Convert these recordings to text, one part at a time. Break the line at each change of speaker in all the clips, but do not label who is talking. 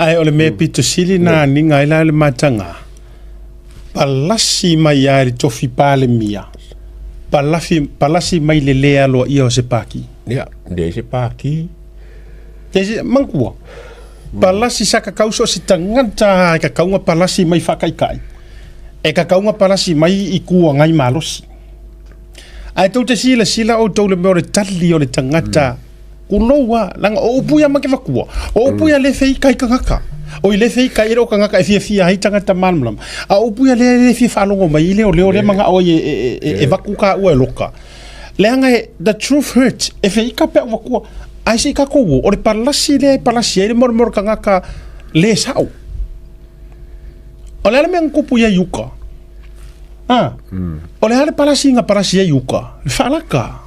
Ai ole me pito sili na ninga ila le matanga. Palasi mai ai tofi pale mia. Palasi mai le lea lo ia o se paki.
Ya, de se paki.
Desi mangkua. Palasi saka kauso si tanganta ka kaunga palasi mai fakaikai. E ka kaunga palasi mai I kua ngai malosi. Ai tau te sila o tau le meo le tali o le tangata. Kuloa langa o upuia make vakua. O upuia le fei kai kangaka. O le fei kai ro kangaka e fia hai tangata malmlam. A upuia le fia falongo mai le o le manga o e vakuka ua loka. Leanga the truth hurts. E fei ka pe vakua. Ai si ka ko o le palasi le mor kangaka le sao. O le me kupu ia yuka. O le hale palasi ia yuka. Falaka.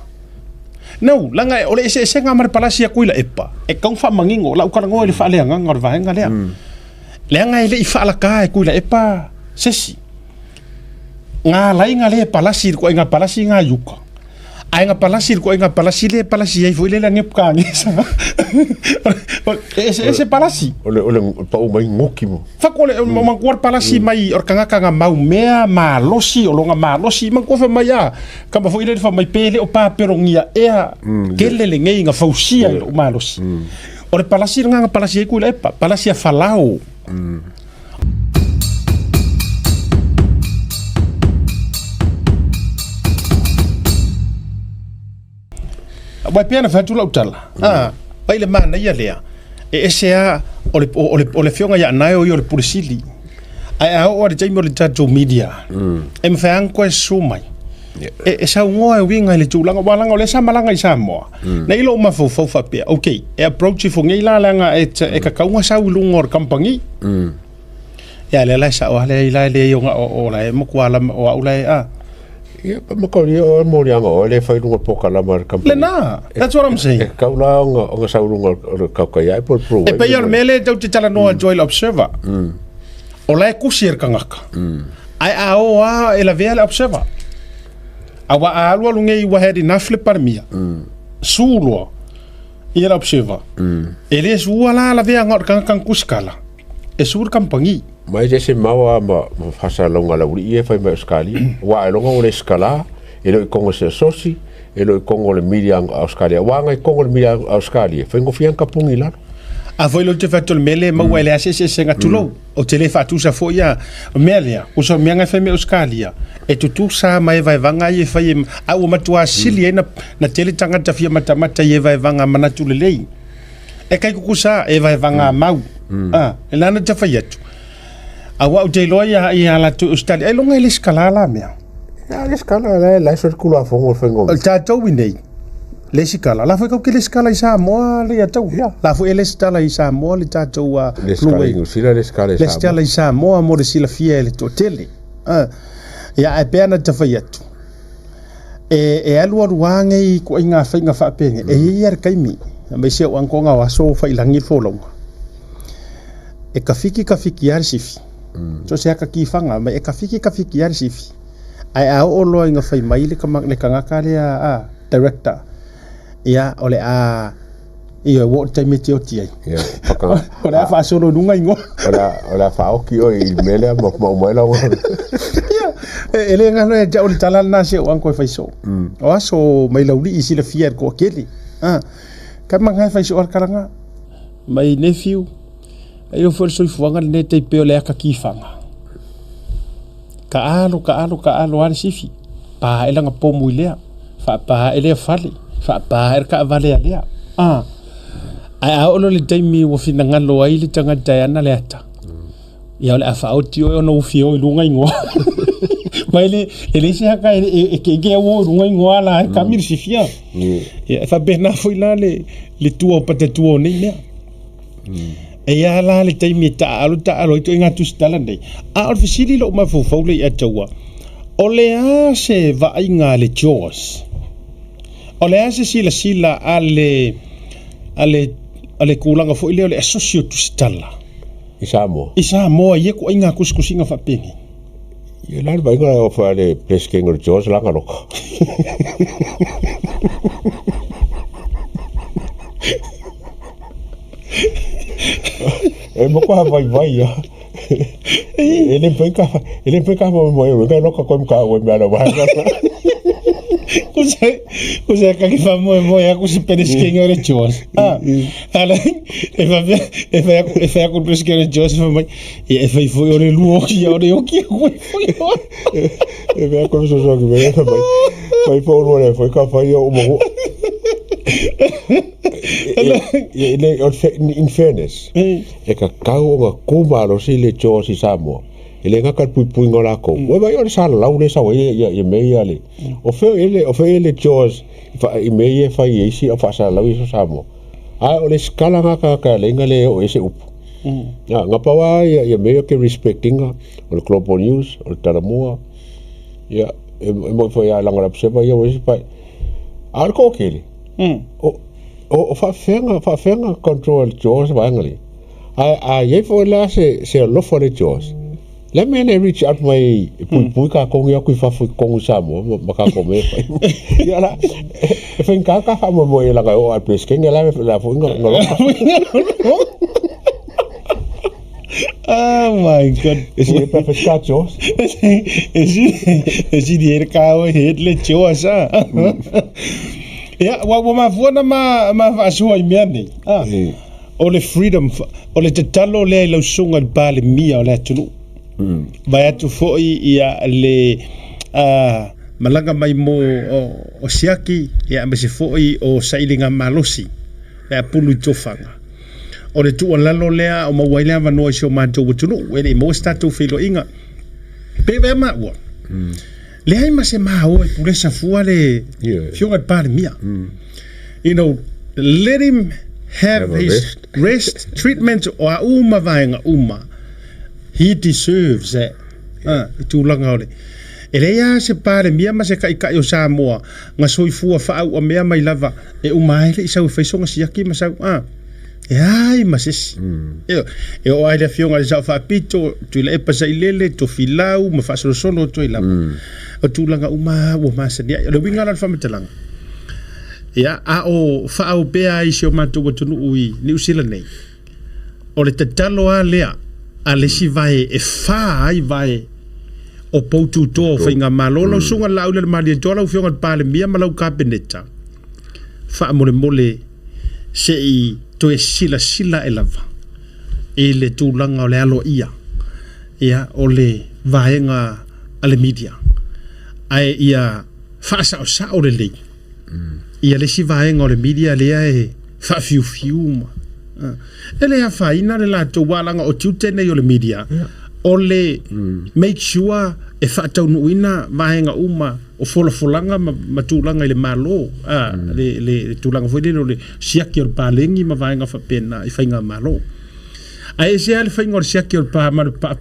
No, langa ole se nga mar palasi kuila epa. E kong fa mangingo la ukara ngo le fa le nga ngor va nga le. Leanga ile I fa la ka kuila epa. Sesi. Nga lai nga le palasi ko nga palasi nga yuka. Ai nga palasi ko nga palasi le palasi ai foi le la ngep ka ni sa. Ese palasi.
Ole pa o mai ngoki mo.
Fa ko le mang kuar palasi mai or kanga mau mea ma losi o longa ma losi mang ko fa mai ya. Kama foi le fa mai pele o pa perongia ea. Kele le ngai nga fausia o ma losi. Ore palasi nga palasi ku le pa palasi a falao. Wa pena fa tu lautala. Pai le mana ia lea. E sea ole fionga ya nayo yo le pulisili. Ai a o le jaimo le tato media. E me fa anko e sumai. E sa ngoa e winga le tulanga walanga le samalanga I Samoa. Na ilo ma fo fa pe. Okay, e approach fo ngai la langa e ka kaunga sa ulungor kampangi. Ya le la sa o le ila le yo o la e mo kwala o ula a.
Ya, ma ko ni o mo rianga o le fai lunga poka la mar kampangi.
Le na, that's what I'm saying.
E kaula o sa ulunga o kaukai ai por pro.
E pe yor mele tau te tala noa Joel Observer. O la e kusir kangaka. Ai a o a e la vea le Observer. Awa a alua lunge I waheri nafle parmia. Sulo I la Observer. E le sua la vea ngot kangakang kuskala. E sur kampangi.
Mai se mawa ma fasa longa la uri e fai mai skali. Wa longa o le skala, e lo kongo se sosi, e lo kongo le media Australia. Wa ngai kongo le media Australia. Fai ngofian kapungi la.
A foi lo te fatol mele ma wele a se nga tulo. O tele fatu sa foi ya mele. O so mianga fai me Australia. E tu sa mai vai vanga e fai a o matua sili na tele tanga ta fia mata e vai vanga mana tulelei. E kai kukusa e vai vanga mau. E lana te fai atu. Awa o te loia I ala tu Australia. E longa le skala la mea.
Ya le skala la so kula fongo fengo.
O tatou winei. Le skala. La foi ko ke le skala I Samoa le atau. La foi le skala I Samoa le tatou a.
Le skala I sila le skala I Samoa.
Le skala I Samoa mo le sila fia le totele. Ya e pena te fai atu. E alua ruange I ko inga fainga fa penge. E ia kaimi. Me se o ankonga wa so fa ilangi folonga. E kafiki ar sifi. So se aka kifanga mai e kafiki ar sifi. Ai a o lo inga fai mai le kangaka le a director. Ia ole a ia wo te meti o ti ai.
Ia.
Ora fa solo nunga ingo.
Ora fa o ki o I mele mo mai la.
Ia. Ele ngalo e ja o talal na se o anko fai so. O aso mai lauli I sila fier ko keli. Ka mangai fai so kalanga. Mai nephew ai o foi so fuanga le te pe le aka kifanga ka alo ar sifi pa elanga po muilea fa pa ele fale fa pa ka vale alea ai a ono le taimi wo fina ngalo ai le tanga tayana le ata ia le afa oti o no fio lunga ingo mai le ele se aka e ke wo lunga ingo ala ka mir sifia ia fa bena foi la le tuo pate tuo nei mea e ia la le taimi alo ito inga tu stala nei a o fisili lo ma fo le ia taua o le a se va inga le chos o le a se sila ale kulanga fo ile le asocio tu stala I Samoa ia ko inga kuskusinga fa pengi
ia la ba inga o fa le pesking o chos la ngalo e mo ko vai vai ya ele peka mo ka loka ko ka o me ala vai
Kusa ka kifa mo ya kusi perisking ore George. Ala e fa ku perisking ore George mo e fa foi ore luo ki ore o ki foi.
E va ko so ki me fa vai foi ore foi ka fa yo mo. In fairness, e ka kau nga kumaro si le George Samoa. Ele nga ka pui ngora ko. Wa ba yo sa la ule sa ye me ya le. O fe ele George fa i me ye fa ye si fa sa la so Samoa. A o le skala nga ka le nga le o ese up. Ya nga pa wa ye me ke respecting o le Global News o le Taramua. Ya e mo fa ya langa se ba yo ese pa. Ar ko kele. O fa fenga control George ba ngali. A ye fo la se lo fo le George. Let me reach out my pui ka kong ya kui fa fu kong Samoa maka ko me. Ya la e fen ka fa mo la ga o al pesque ngala la fu ngolo.
Oh my god.
Is he pa pesca George?
Is he die ka o het le George. Ja, wa ma fona ma so i me ni. O le freedom o le talo le lo sunga bale mia o le tunu. Vai atu foi ia le malanga mai mo o siaki ia me se foi o sailinga malosi e pulu tofanga o le tu lalo lea o mawaile va no so manto tunu e mo statu filo inga pe ve ma wo le ai ma se ma o pule sa fuale fionga par mia you know let him have his rest treatment o uma vainga uma. He deserves that. Tu langa ole. Ele ya se pare mia ma se kai kai o Samoa nga soifua fa au mea mai lava e umai le sau faisonga siaki ma sau e ai ma ses. E o ai le fionga le sau fa pito tu le pasa ilele to filau ma fa sono to ila. O tu langa uma wo ma se dia le winga la fa metalanga. Ya a o fa au be ai se o matu tunu ui ni usila nei. O le tatalo a lea ale si vai e fa ai vai o poutu to finga malolo sunga laule le mali dola fionga pale mia malau kabineta fa mole se i to e sila e lava e le tulanga o le alo ia o le vaenga ale media ai ia fa sa o le le ia le si vaenga o le media le e fa fiu ele a faina le la to walanga o tutene yo le media o le make sure e fa tau nuina vaenga uma o folanga matulanga le malo le tulanga foi le siaki o palengi ma vaenga fa pena e fainga malo a ese al fainga o siaki o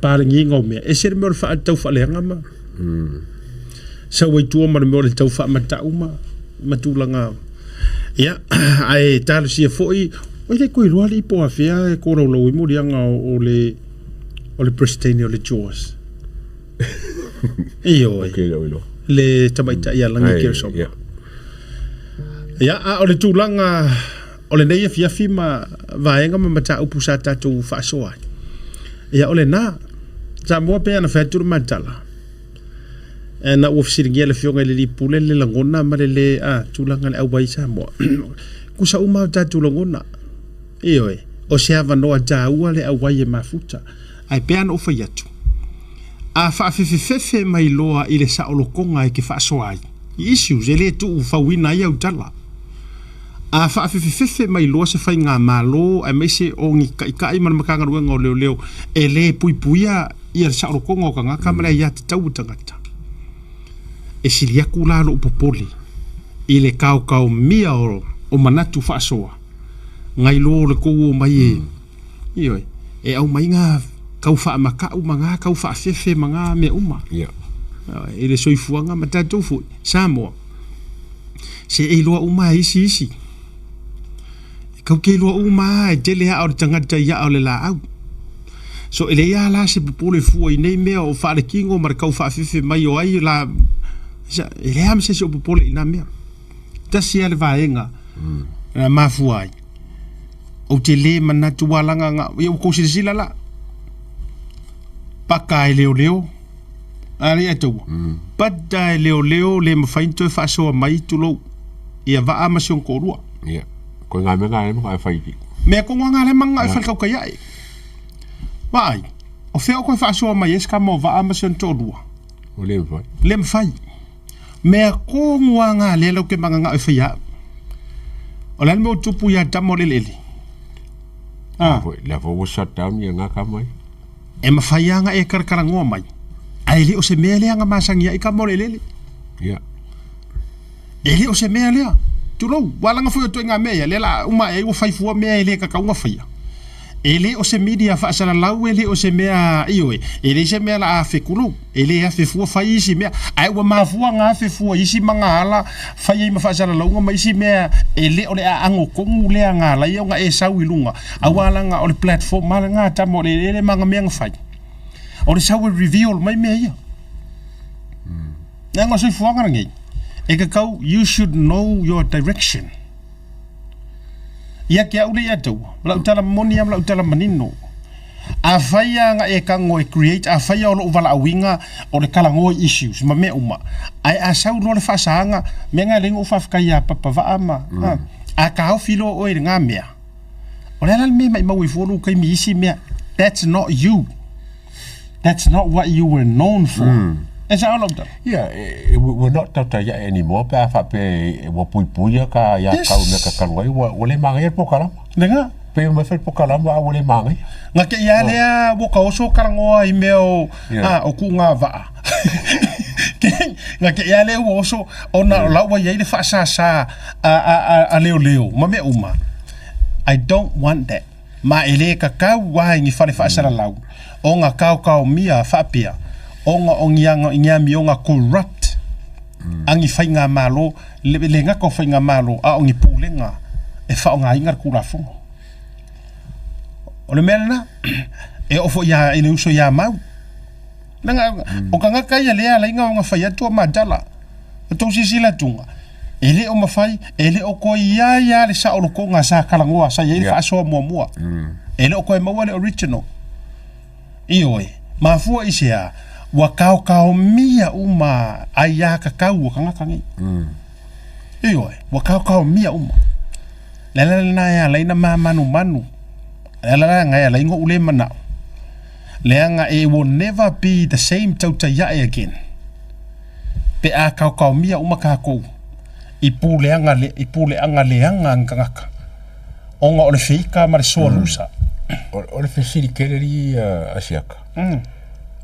palengi ngome e ser me fa tau fa lenga ma sa wai tu ma me tau fa mata uma matulanga ya ai tal si foi o le koi roa li po afia e koro lo i murianga o le Pristine o le Jaws. Iyo le tamaita ia langi kerso. Ya o le tulanga o le nei fia fima vaenga ma mata upusa tatu fa soa. Ya o le na sa mo pe na fatur matala. Na ofisir ngele fionga le pule le langona ma le tulanga le au bai sa mo. Kusa uma tatu langona. Iyo o se ava no a ua le awai e mafuta ai pean o fai atu a faafefefefe mai loa i le saʻolokoga e ke faasoai i issues e lē tuu fauina ai autala a faafefefefe mai loa se faigā mālō ae mai se ogi kaʻikaʻi ma le makagaluega o leoleo e lē puipuia ia le saʻolokoga o kagaka ma le ai tatau tagata e sili aku la loo popoli i le kaokaomia o manatu faasoa ngai lo le ko mai io e au mai nga kau fa maka u manga kau fa fefe manga me uma e le soifuanga mata tofu Samoa se e lo uma isi kau ke lo uma e tele a o tangata ya o le la au so ele ya la se popole fu i nei me o fa le kingo mar kau fa fefe mai o ai la ele am se popole ina me ta sia le vaenga mafuai o te le manatu walanga nga o ko sila la paka e leo ali atu pada e leo le mafainto fa so mai tulo ia va amasion ko rua
ia ko nga me nga fai
me ko nga le manga fa ka ya vai o fe ko fa so mai eska mo va amasion to rua
o le
fai me ko nga le lo ke manga nga fa ya o le mo tupu ya tamolelele
la vo shut down ia nga ka mai
e mawhaianga e karakarangoa mai. Ai le o se mea lea nga masangia i ka more lele.
Ia.
E le o se mea lea. Tulou, walanga fwoi o toi ngā mea, le la uma e o whaifua mea e le kakaunga whaia. E le o se media whaasara lau e le o se mea ioe. E le se mea la a whekulou. E le a whefua whai isi mea. Ai ua mafua ngā whefua isi mga ala whai ima whaasara lau ma isi mea. E le o le a ango kongu lea ngā lai o ngā e sau i lunga. Awala ngā o le platform mala ngā tamo le manga mea ngā whai. O le sau e reveal mai mea ia. Nā ngā soi fuanga rangi. E kakau, you should know your direction. Ia ke au le atu, la utala moni am la utala manino. A whaia nga e kango e create, a whaia o lo uwala awinga o le kalango issues, ma mea uma. Ai a sau no le whaasanga, mea ngā lengo uwhawhikai a papa wa ama. A ka hau filo o e ngā mea. O le alal mea mai mau e furu kai mi isi mea, that's not you. That's not what you were known for.
Yeah, we're not tauta anymore. Pe afa pe wa pui ka ya ka me ka kaloi wa le mangai po kala.
Lenga.
Pe me fe po kala wa le mangai.
Nga ke ya le wo ka oso karangoa i meo o ku nga va. Nga ke ya le wo oso ona la wa ye le fa sa a leo ma me uma. I don't want that. Ma ele ka ka wa ngi fa le fa sa la lau. O nga ka mia fa pia. Onga ongianga mi onga corrupt angi fainga malo le nga ko fainga malo a ongi pulenga e fa onga ingar kula fu o le mena e ofo ya ele uso ya mau nga o kanga kaya le ala inga onga faya to madala to sisila tunga ele o mafai ele o ko ya le sa o ko nga sa kala ngoa sa ye fa so mo ele o ko mo le original ioi mafua isia wa kau mia uma aya kakau kanga kangi iyo wa kau mia uma la na ya la ina manu la nga ya la ingo ule mana le nga it will never be the same tauta ya again pe a kau mia uma ka ko ipule anga le anga ngaka onga ole feika mar so lusa
ole fesiri keleri asiaka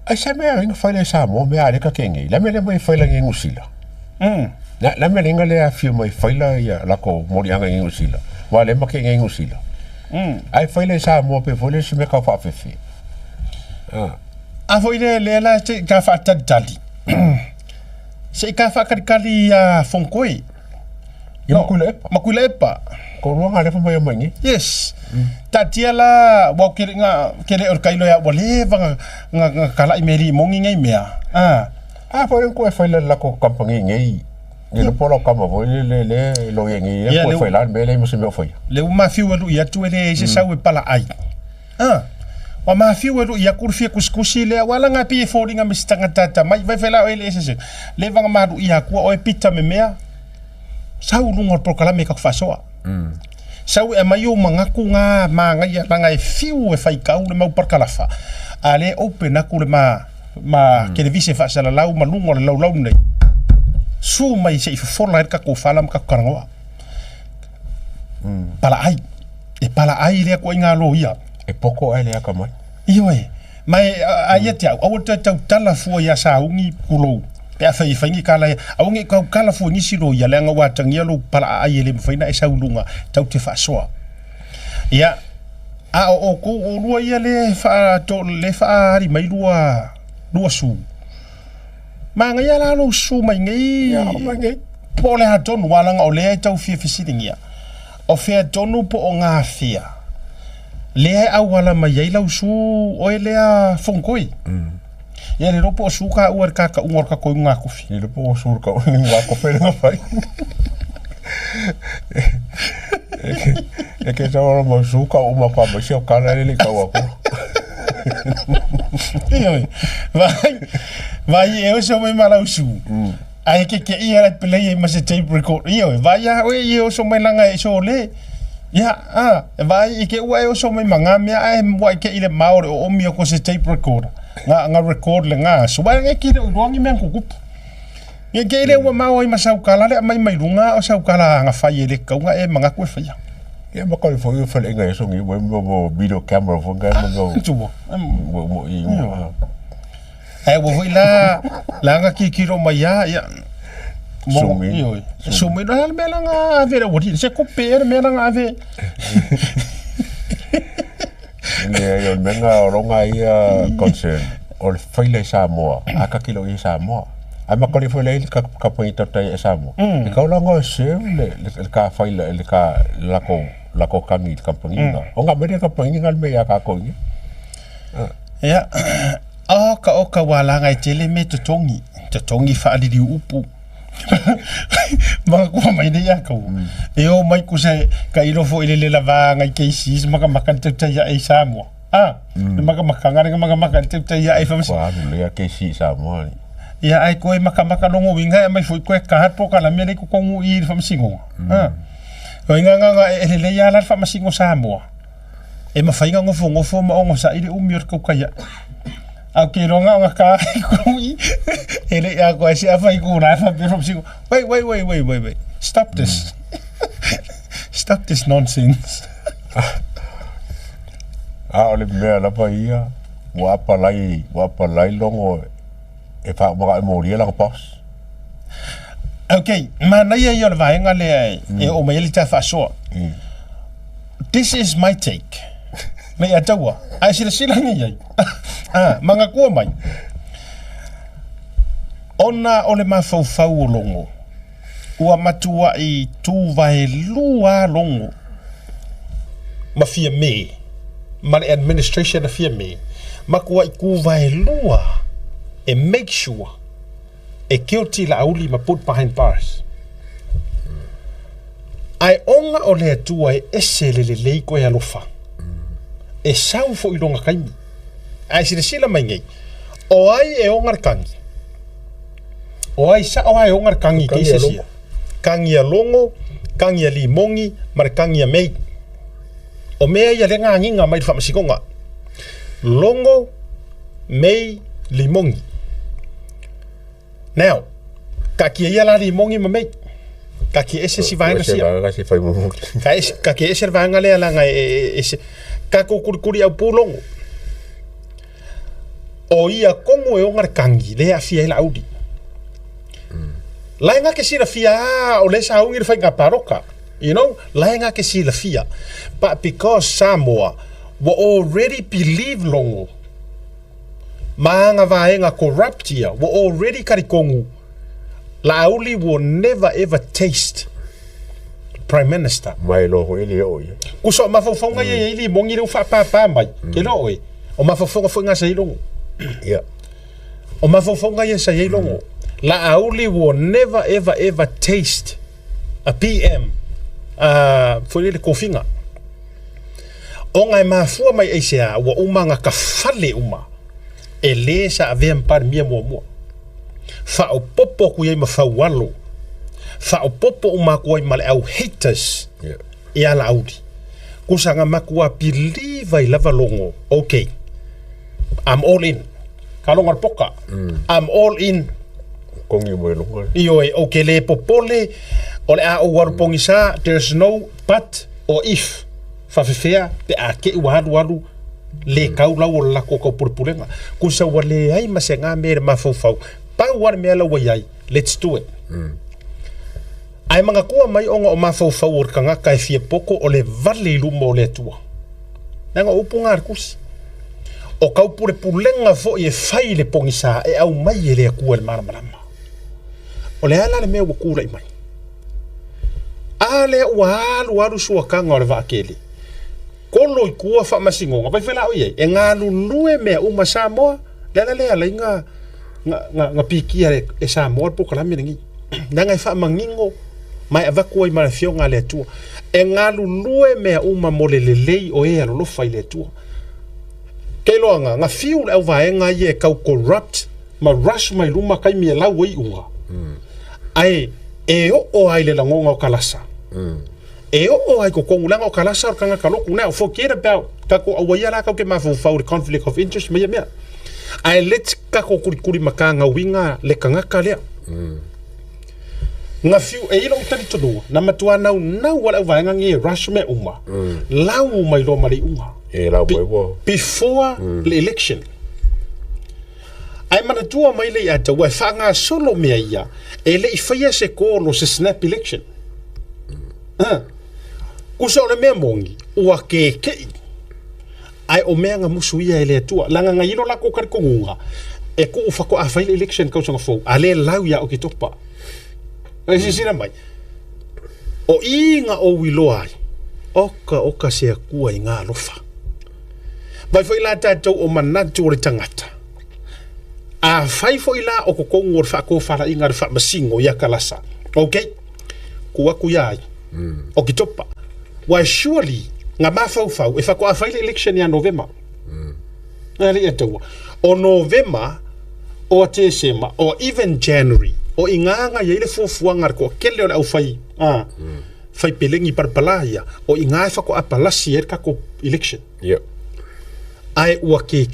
ai sa mea inga whaile sa mo mea reka kengi la mea mai whaila ngi ngusila la mea inga lea fio mai whaila ia lako mori anga ngi ngusila wa le make ngi ngusila ai whaile sa mo pe whaile si mea ka whaafefe
a whaile lea la te ka whaatadali se ka whakarikari whonkoi makula epa
ko ruanga le whamai mangi
yes tatia la wa kere o kailo ya wale nga kala i meri mongi ngai mea
po ko e faila la ko kampangi ngai ni lo polo kama vo le lo ngai ko faila me le mo se me foi
le uma fiu lu ya tu ele se sau e pala ai wa ma fiu lu ya kurfia kuskusi le wala nga pi folding am stanga tata mai vai faila ele se le vanga ma du ya ko o e pita me mea sau lunga proklame ka fasoa sau e mai o mangaku ngā manga ia langa e fiu e whaikau le mau parkalafa a le open aku le ma televise whaasala lau malungo le lau nei su mai se i whafola ka ko whala maka karangoa pala ai lea ko inga lo ia
e poko ai lea ka mai
iyo e mai a ia te au tau tala fua ia sa ungi kulou pe a whaingi kala au ngi kala fu ngi siro ia lenga wa tangia lo pala ai le mfaina e saulunga tau te fasoa ia a o ko o lua ia le fa to le fa ri mai lua su manga ia la lo su mai ngai po le haton wala nga o le tau fia fisiringia o fia tonu po o nga fia le au wala mai ia lau su o le a fonkoi ya le ropo suka uar ka ungor ka ko nga kofi
le ropo suka nga kofi nga fai E ke sa ora mo suka o ma pa mo sio kala le ka wa ko.
Vai eu so mai malau su. Ai ke ia la play ma se tape record. Vai ya eu so mai langa so le. Ya, vai ke ua eu so mai manga me ai mo ke ile maore o mi ko se tape record. Nga record le nga. So vai ke le uangi men ku kup. Nge ke ile ua mau ai masau kala le mai lunga o sau kala nga fai le ka nga e manga ko fai.
Ya ma ko fo yo fa le nga so ngi mo video camera fo nga mo
tubo.
mo
Ai wo la nga ki ro mai ya. Sumi no hal mela nga ave la wodi se ko per mela nga ave.
Nge yo menga ronga ia concern o faile Samoa aka kilo i Samoa. Ai ma ko le foi le ka pointa tai Samoa. E ka la ngo se le ka faile le ka la ko kangi kampanginga. O nga mere kampanginga me ya ka ko ni.
Ya. Oka wala ngai tele me totongi fa ali di upu. Mga ko mai de ya ko. E o mai ku se ka ilo fo ile le lava ngai ke sis maka makan te ya e Samoa. Maka makanga nga makan te ya e famsi.
Wa le ya ke si Samoa.
Ya ai ko e maka longo winga mai foi ko ka hat po kala me le ko ngu i famsi ngo. O nga e le ya la famsi ngo Samoa. E mafainga ngofo ma ongo sa ile umior ko kaya. Aku ronga nga ka kui ele ya ko si afa iku na fa pero si wait stop this stop this nonsense
ole me la pa ia wa pa lai longo e fa mo ria la pas
okay mana ia yo va nga le e o me ele ta fa so this is my take me atawa ai sila ngai manga kua mai ona ole mafau longo ua matua i tu vai lua longo mafia me ma administration na fia me makua i ku vai lua e make sure e guilty la auli ma put behind bars ai onga ole atua e esele le ko ya lofa e sau fo i longa kaimi ai sila mai ngai o ai e ongar kangi o ai sa o ai ongar kangi ke sia kangi a longo kangi a limongi mar kangi a mei o mea ia lenga nginga mai fa masikonga longo mei limongi now kaki ia la limongi ma mei kaki ese si vai sia kaki ese vai ngale la ngai ese kako kurikuri au pulongo o ia kongo e ongar kangi le afia ila audi laenga ke sila fia o le sa ungi fai ngaparoka you know laenga ke sila fia but because Samoa were already believe longo maanga vaenga corrupt here were already karikongu la auli will never ever taste prime minister
mai lo ho ele o ye
kuso mafofonga ye ili mongi le fa pa mai ke lo e o mafofonga fonga sa ilongo
yeah
o mafofonga ye sa ilongo la auli will never ever taste a PM for le kofinga o ngai mafua mai e sea wa umanga ka fale uma e le sa avem par mia mo fa o popo ku ye mafawalo fa o popo uma ku ai male au haters ya la audi kusanga makua believe ai lava longo okay I'm all in kalonga poka I'm all in
kongi mo longo
io e okay le popole ole a o warpongi sa there's no but or if fa fefea pe a ke walu le kaula o la ko purpulenga kusa wale ai masenga mere mafofau pa war me la wai let's do it ai manga kua mai onga o mafofau or kanga kai fie poko o le vale lu mo le tua nanga upunga arkus o kau pure pulenga fo e fai le pongisa e au mai le ku el marmarama o le ala le me wo kula mai ale walu suakanga o le vakeli kolo i kua fa masingonga vai fela oye e nga lulue me uma Samoa le ala nga pikia e Samoa po kala mengi nanga fa mangingo mai avaku ai mara fionga le tua e ngalu lue mea uma mole lelei o e alo fai le tua keloanga nga fiu le au vaenga ye kau corrupt ma rush mai luma kai mi la wei unga ai e o ai le langonga o kalasa e o ai ko kongulanga o kalasa o kanga kaloku now forget about kako awaya la ka ke ma fo conflict of interest me me ai let's kako kuri makanga winga le kanga kale nga fiu e ilo tani tonu na matua na wala vaenga ngi rush me uma lau mai lo mari uma
e lau bo
before the election ai mana tua mai le ata wa fanga solo me ia e le ifia se ko no se snap election kusa ona me mongi ua ke ai o mea nga musu ia ele tua langa nga ilo la ko kar kongunga e ko ufa ko a fail election ka songa fo ale lau ya o ki topa ai sisina mai o inga o wiloai oka se kua inga lofa vai foi la tatou o manatu o le tangata a fai foi la o kokongo fa ko fara inga fa masingo ya kalasa okay kuwa kuyai o ki topa wa surely nga mafau e fa ko a fai election ya November ali eto o November o December o even January o inganga ye le fofuanga ko kele o fai fai pelengi parpalaya o inga fa ko apalasi er ka ko election ai ua ke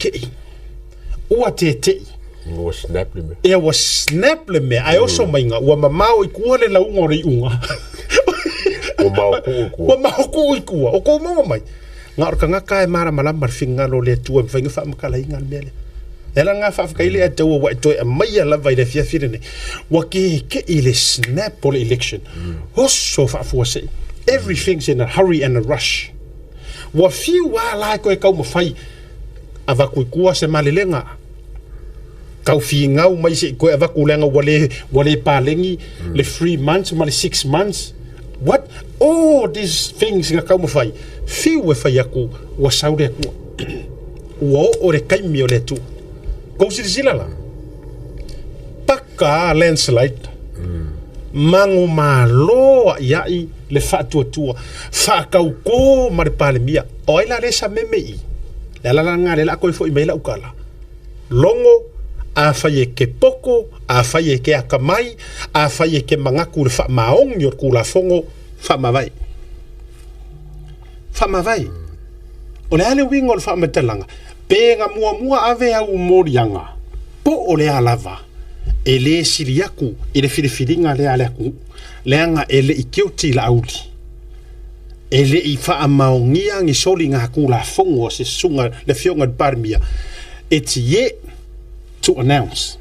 ua tete
ua snap le me
e ua snap le me ai oso mainga ua mamao i kua le launga o unga ua mao ku i kua o ko mama mai nga orka nga kai mara malama finga lo le tua mfinga fa makala inga mele ela nga fa ka ile ata ua to mai la vai le fia firene ua ke ile snap for election oso fa fu se everything's in a hurry and a rush ua fi wa la ko e kau mo fai ava kuikua se malelenga kau fingau mai se ko ava kulenga wale palengi le 3 months ma le 6 months what all these things nga kau mafai fiu e fai aku wa saude aku wa ore kaimi o le tu ko silsila paka landslide mango malo yai le fatu tua fa kau ko ma le palemia o ila le sa memei la nga le la ko fo email ukala longo a faye ke poko a faye ke akamai a faye ke mangaku fa maong yor kula fongo fa mavai o le ale wingo fa metalanga pe nga mua ave au morianga po o le alava ele siriaku ele filifilinga le ale ku le nga ele ikiuti la auli ele I fa maongia ngi soli nga kula fongo se sunga le fionga parmia it's yet to announce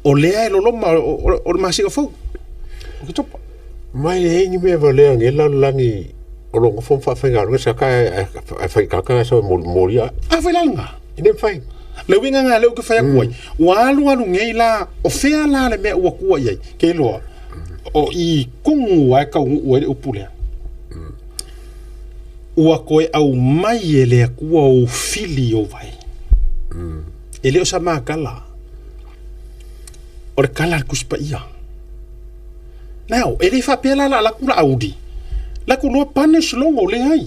o lea lo loma o masiga fo o topa
mai le ngi me vale ngi la langi o lo fo fa nga nga ka fa ka so moria
a fa langa
ine fai
le winga nga le ke fa kuai wa lu ngi la o fea la le me o kuai ai ke lo o I kungu wa ka o pule ua koe au mai ele kua o fili o vai ele o sa makala o le kala kuspa ia now ele fa pela la kula audi la kula punish longo le ai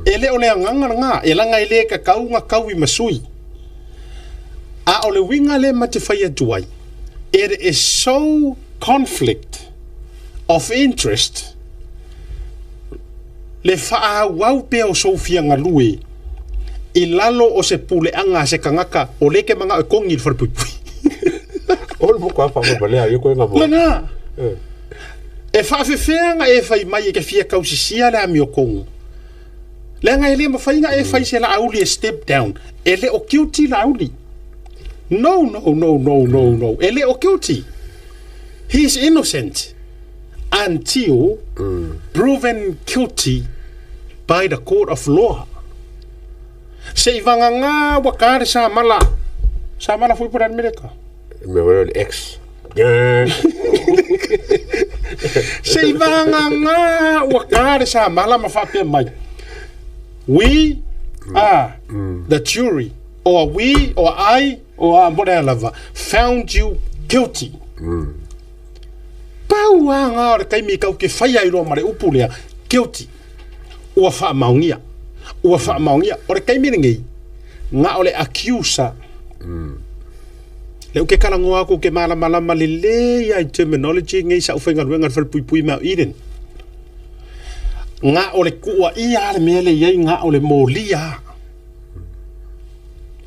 ele o le nganga nga elanga ele ka kaunga kawi masui a o le winga le matifaya duai it is so conflict of interest le faa wau pe o sofia nga lui I lalo o se pule anga se kangaka o leke manga o kongi for pui
o mo ka fa mo bale ai ko nga mo
na e fa fea nga e fai mai ke fia kausi sia la mi o kongu le nga ele ma fai nga e fai se la auli step down ele o kiuti la auli no ele o kiuti he is innocent until proven guilty by the court of law. Se ivanga nga wakare sa mala foi por Amerika.
Me voy ex.
Se ivanga nga wakare sa mala mafape mai. We are the jury, or we, or I, or whatever, found you guilty. paua nga ora kai mi kau ke fai ai ro mare upulea guilty ua fa maungia ora kai mi ngi nga ole accuser le ke kala ngoa ko ke mala le ya terminology ngai sa ufenga wenga fer pui ma iden nga ole kuwa ia le mele ye nga ole molia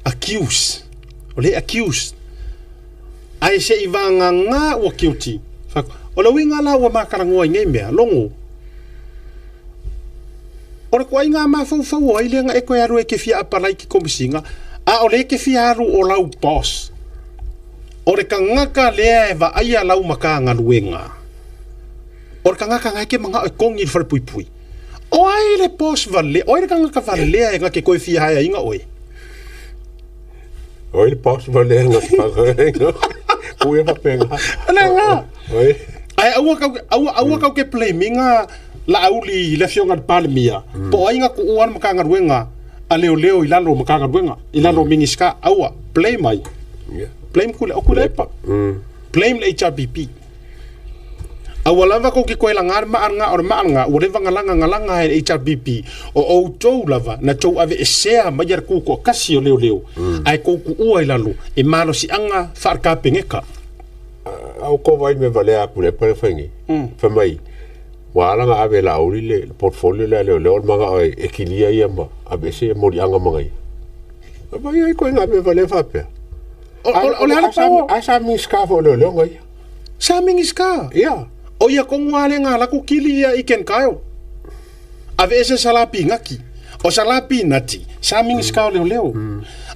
accuse ai se ivanga nga wa guilty fa ola winga la wa makara ngoa ngai me longo ora ko inga ma fo ai le nga e ko ya ro ke fia apalai ki komisinga a ole ke fia ru o lau boss ore ka ngaka lea e wa aia lau maka ngaluenga. Ore ka ngaka ngai ke mga kongi i wharapui. O ai le pos vale, o ai ka ngaka vale lea e ngake koe fia haia inga oe.
O ai le pos vale e ngake whakaenga. Kue wapenga.
Ana nga. Ai aua kau ke play minga la auli le fionga palemia. Po ai nga ku uan maka ngaluenga. A leo i lalo maka ngaluenga. I lalo mingiska aua. Play mai.
Yeah.
Blame kule pa. Blame le HRBP. Awalava ko ki koe langar maanga or maanga o le ngalanga he HRBP o tou lava na tou ave esea majar ku ko kasio leo. Ai ko ku ua ilalo e malo si anga farka pengeka.
Au ko vai me vale a pule pare fangi. Fa mai. Wala nga ave la uri le portfolio le leo manga o ekilia yamba ave se mori anga mangai. Ba ai ko nga me vale fa pe. Asa mingiska fo leo ngai.
Sa mingiska?
Yeah.
O ia kongwale nga la ku kili ia iken kayo. Ave ese salapi ngaki. O salapi nati. Sa mingiska leo.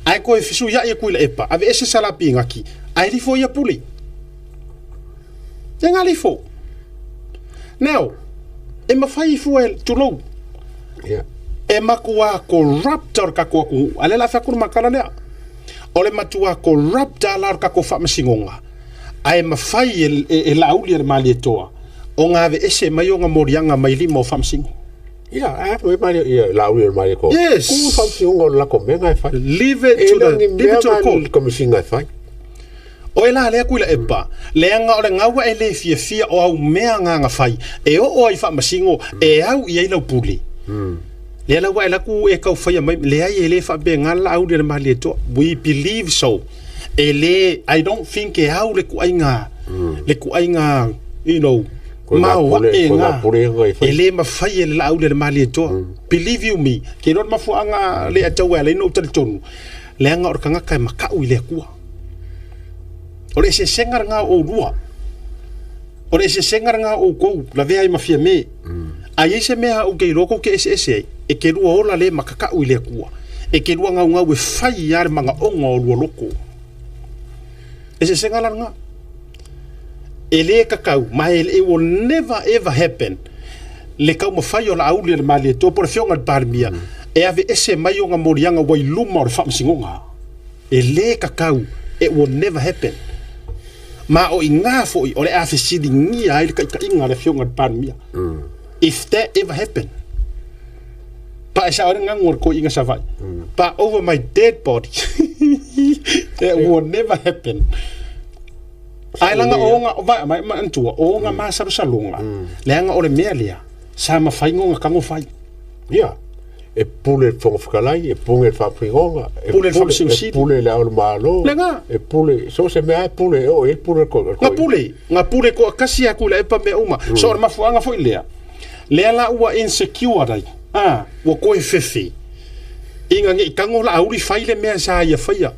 Ai ko e fisu ia e kuila epa. Ave ese salapi ngaki. Ai rifo ia puli. Yang alifo. Now, e mawhai fuel tulou.
Yeah.
E makua corruptor ka kua ku. Ale la whakuru makana lea. Ole matua corrupta lar ka ko famasingonga ai mafai e lauli le mali toa o nga ve ese mai o nga morianga mai limo famsing
a me mali lauli le mali ko
yes
ku famsingonga la ko menga fa
leave it to the court
como singa fa
o ela le kuila epa le nga ole nga wa ele fia o au mea nga fai e o ai famasingo e au ia ila puli le la wa la ku e ka fa mai le ai ele fa be nga la au le mali to we believe so ele I don't think e how le ku ainga you know mau ainga ele ma fai le au le mali to believe you me ke no ma fu anga le atau le no tel tonu le anga or kanga kai ma ka u le ku ore se sengar nga o rua ore se sengar nga o ko la ve ai ma fia me ai se me o ke roko ke ese e ke rua ola le ma ka u le ku e ke rua nga we fai yar manga onga o loko ese sengala nga ele kakau mai it will never ever happen le kau mo fai ola auli le mali to por fionga parmia e ave ese mai nga morianga wai luma o famsingonga ele kakau it will never happen ma o inga fo o le ave sidi ngia ai ka inga le fionga parmia if that ever happen pa esa ora nga ngor ko inga savai pa over my dead body that will never happen ai langa onga va mai ma antua onga ma salunga lenga ore melia sama faingonga kango fai
ya e pule fonfkalai e punge fa pringonga
e
pule la ol malo
lenga
e pule so se me pule o e pule ko
nga pule ko kasi akula e pa me uma so ma fuanga foi lea la ua insecure dai wo ko e fefi inga ngi kango la auri faile me sa ia faia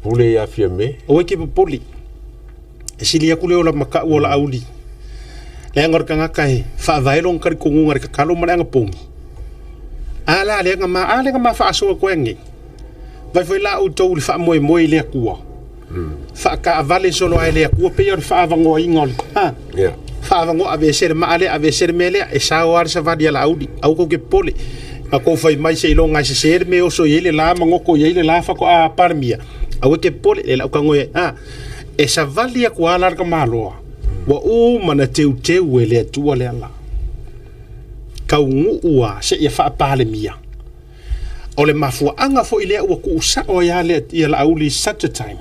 pule ya firme
o ke poli e silia kule ola maka ola auli le ngor kanga kai fa vailong kar kungunga ka kalo manga pongi ala le nga fa aso ko ngi vai foi la o tou fa moi le kua fa ka vale solo ai le kua pe yor fa vango ingol fa vango ave ser mele e sa war sa vadia la audi au ko ke poli ko fai mai se longa se ser me o so yele la mango ko yele la fa ko a parmia au ke pole le ka ngoe e sa valia ko ala ka malo wa o mana teu ele tu le ala ka ua se ia fa pale mia o le mafuaaga foʻi lea ua kuʻusao ia le ia laauli such a time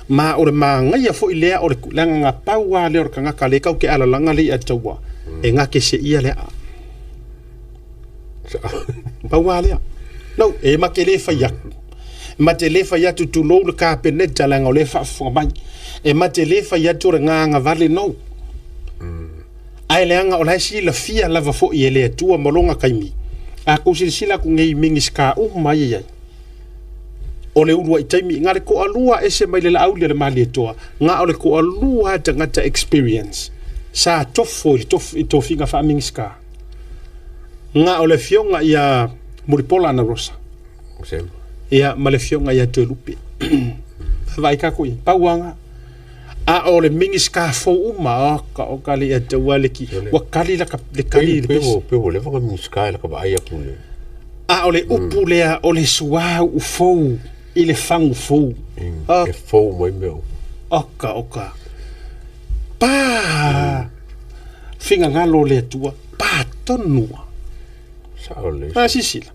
ma o le magaia foʻi lea o le kuʻilaga gapau a lea o le kagaka le kau ke alalaga leʻi ataua e gake seʻia lea paua lea lau e make lē fai aku ma te lē fai atu tulou le kapeneta laga o lē faafofoga mai e ma te lē fai atu o le gaga vale nou ae leaga o lae silafia lava foʻi e le atua ma loga kaimi a kou silasila ku ngei mingi ska mai ai o le urua i taimi ngā le ko alua ese mai le lauli le mali etoa ngā o le ko alua tangata experience sa tofo i tofinga wha mingi ska ngā o le fionga ia muripola na rosa ia ma le fionga ia te lupe vai kako i pauanga a o le mingi ska fo uma o ka le te wale ki wa kali la le kali
pe o le vanga mingi ska la ka ba ia pule
a o le upu lea o le sua u fou i le fangu fou
e fou mai meu
oka pa finga ngalo le tua pa tonua
sa o le
sisila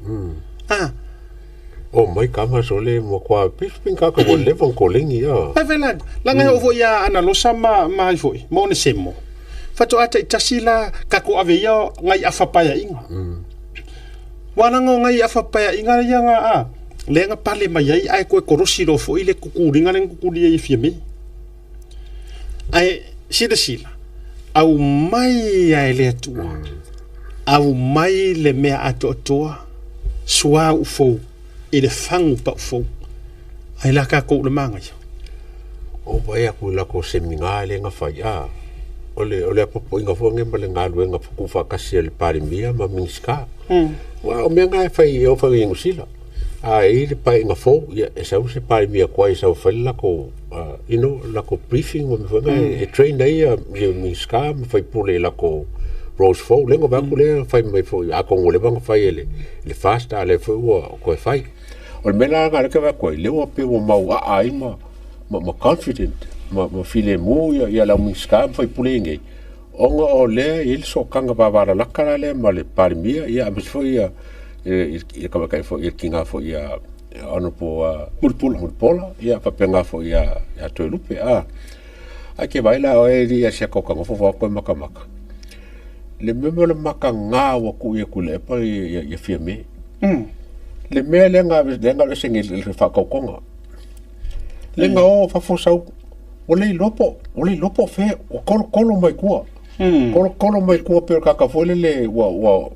o mai kama so le mo kwa pin ka ko le von kolingi ya
ai velan la ngai o ya ana lo sama mai foi mo ne semo fato ata itasila ka ko ave yo ngai afapaya inga wana ngo ngai afapaya inga ya nga le nga pale mai ai ko korosi lo foi le kukuringa le kukuri e fieme ai sila au mai ai le tua au mai le mea atoa sua u fou i le fangu pa fou ai la ka ko le manga
o vai aku la ko seminga le nga fai ole popo inga fo nge male nga luenga ku fa kasi le pari mia ma minska wa o me nga fai o fa ngi sila ai le pai nga fo ya esa se pari mia ko esa fa la ko la ko briefing mo me e train dai minska me fai pule la ko Rose Fo lengo ba ku le fai mai fo a ko le bang fai le fast ale fo ko fai o me la ga le ka ko le o pe o mau ai ma confident ma file mo ya la minska fai pule nge onga o le il so kanga ba ba la kala le ma le parmia ya me fo ya ka ka fo kinga fo ya ono po mulpola ya pa penga fo ya to lupe a ke baila o e dia se ko ka fo ko makamaka le meme le maka ngā wa ku e kule pa ya fiame le mea le ngā le sengi le whakaukonga le ngā o whafosau o le lopo fe o kolo mai kua kolo mai kua pero kakafole le wa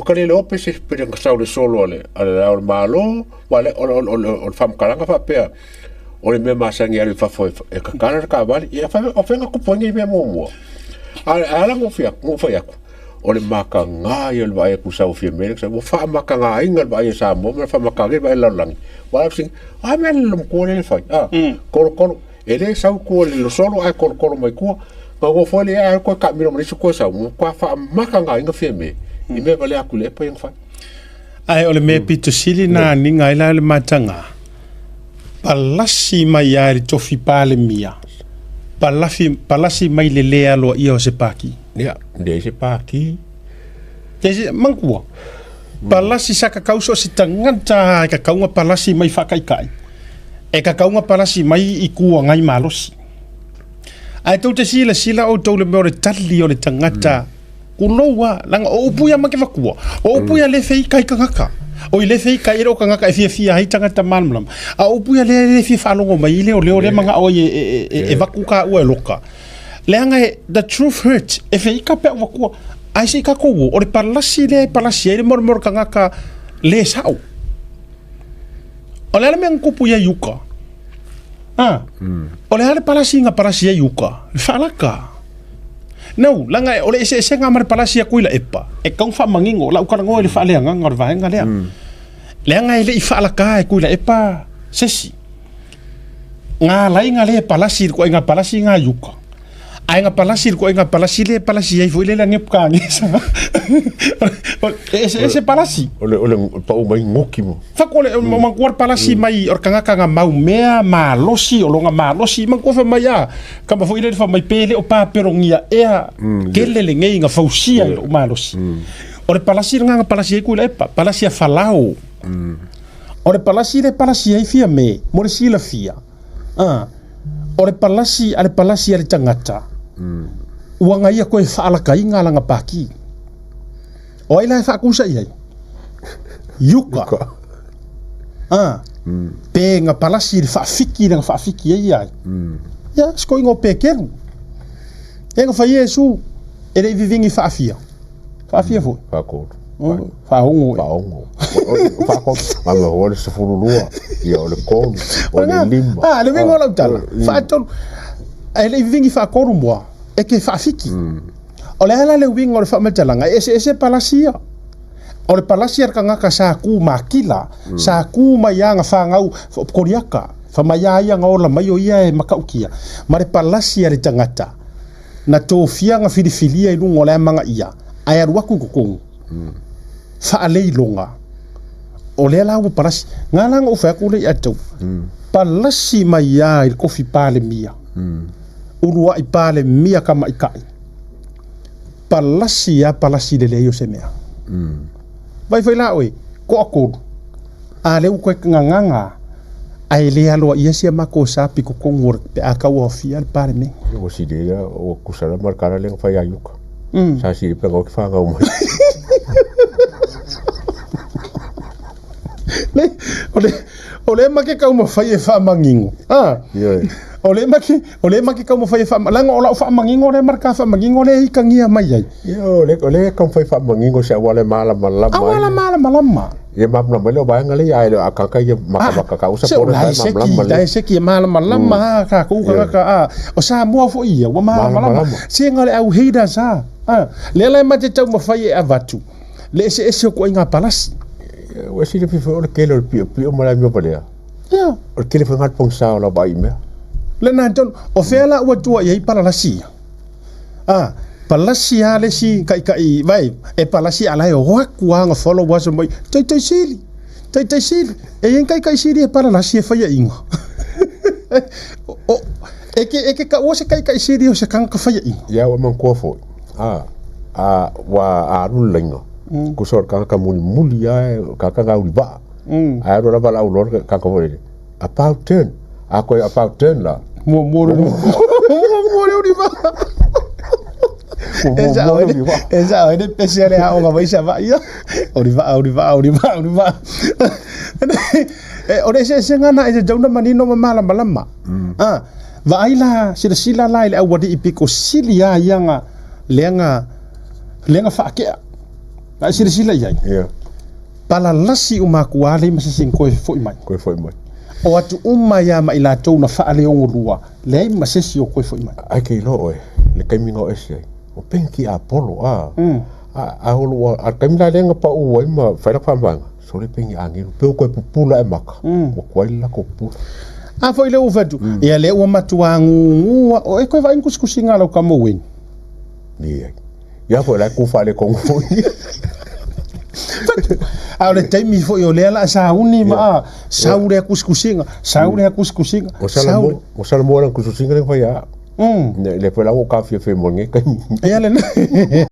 kare le ope se pere ngasau le solo ale au malo wa le o whamkaranga whapea o le mea masangi ale whafo e kakana ka vali e whenga kupongi mea mua ala mo fai aku o le maka ngā i o le vai ku sau fia mele sa mo fa maka ngā inga le vai sa mo me fa maka le vai lalangi wala sing a me le ko le fai kolo e le sau ko le lo solo ai kolo mai ku ma go fo le ai ko ka miro mo ko sa mo kwa fa maka ngā inga fia me i me vale aku le pa yang fai
ai o le me pito sili na ni ngai la le matanga palasi mai ai tofi pale mia palasi mai le lea lo ia se paki
ya de se paki
te mangua palasi saka kauso si tanganta ka kaunga palasi mai fakaikai e ka kaunga palasi mai i kua ngai malosi ai tau te sila o tau le meo le tali o le tangata kuloua langa o upuia make vakua o upuia le fei kai kangaka o ile fei kai ro kangaka e fia hai tangata malmlam a upuia le fia falongo mai le le manga o e vakuka ua loka le anga the truth hurts e fei ka pe vakua ai se ka ko o le palasi le mor kangaka le sao o le me kupu ya yuka o le ale palasi ya yuka falaka no langa ole se nga mar palasi kuila epa e kong fa mangingo la ukara ngoi le fa le nga va nga le le nga ile fa la ka kuila epa sesi nga lai nga le palasi ko nga palasi nga yuka ai nga palasi ko nga palasi le palasi ai foi le la ngep ka ni sa ese palasi
ole pa o mai ngoki mo
fa ko le mo kuar palasi mai or kanga mau mea malosi o longa malosi man ko fa mai ya ka ba foi le fa mai pele o pa perongia ea kele le ngai nga fausia o malosi o le palasi nga palasi ku le pa palasi falao O le palasi ai fia me, mo le sila fia. O le palasi ale tangata. Uanga ia koe whaalaka inga langa paki. O ai lai whaakusa iai. Yuka. Pe nga palasi le whaafiki ai. Ya, sko ingo pekeru. E nga whai Yesu, e le vivingi whaafia. Whaafia fo.
Whaakoto.
Whaongo.
Whaakoto. Manga o le sefurulua. Ia o le konu. O le lima.
Le wingo lau tala. Whaatolu. E le vivingi whaakoru mua. E ke whaafiki. O le ala le wingo le whaametalanga. Ese palasia. O le palasia ka ngaka sa ku makila. Sa ku maianga whangau. Koriaka. Whamaya ia ngaola mai o ia e makaukia. Ma le palasia le tangata. Na tō fianga whiriwhiria I rungo le manga ia. Ai aruaku kukungu. Whaalei longa. O lea lau palasi. Ngā langa o whaku le atau. Palasi mai ia I kofi pāle mia. Urua I pāle mia kama I kai. Palasi ia palasi le leo se mea. Vai la oe. Ko akoru. A leu koe nganganga. Ai lea loa ia sia mako sapi kukungu pe a kau o fia le pāle me.
O si dea o kusara markara lenga whai ayuka. Sa si penga o ki whanga o mai.
O le make kau ma whai e whaamangingo. O le make kau ma whai e whaamangingo. Langa o lau whaamangingo le marka whaamangingo le ika ngia mai ai.
O le kau whai whaamangingo se awale malama lama.
Awala malama lama.
Ia mamna mai leo baanga le ai le akaka ia maka ka usa pore
mai mamla. Dai seki malama lama ka ku ka o sa mo fo ia wa malama lama. Singa le au heida sa. Le mate tau ma whai e avatu. Le ese ko inga palasi.
O si le fifo o kele o pio mala mio palea.
Ya.
O kele fa ngat pong sa la bai me.
Le na ton o fela o tua ia palasi. Palasi ale si kai vai e palasi ala o kuanga follow was mai tai sili. E en kai sili e palasi e fai inga. O e ke ka o se kai sili o se kan ka fai inga.
Ya o man ko fo. Wa arulenga. Kusor ka muli ya ka uli ba. Ai ro ba la ulor ka ko ele. About 10. Ako about 10 la. Mo uri ba.
Esa ode pesere ha o vai sa vai. Uri va. Ore se ngana e jauna manino mala. Va aila sila lai le awadi ipiko silia yanga lenga fakea. Na sila ia.
Yeah.
Pala lasi umakuale masing koe foi mai. O atu ya mai la tau na faale o rua. Le masesi o koe foi mai.
Ai ke lo e. Le kaiminga ese. O penki Apollo a holo a kaimila lenga pa o ai ma faila pambanga. So le pengi angiru pe koe pupula e maka. O koe la ko pu.
A foi le uvatu. Ia le o matuangu o e koe vai kuskusinga lo kamo wen.
Ni. Ya foi la ku fale kongo.
A le taimi foi o le la sa uni ma saure kuskusinga.
O sala mo ran kuskusinga le foi a. Le foi la o kafi fe mo nge kai.
Ia le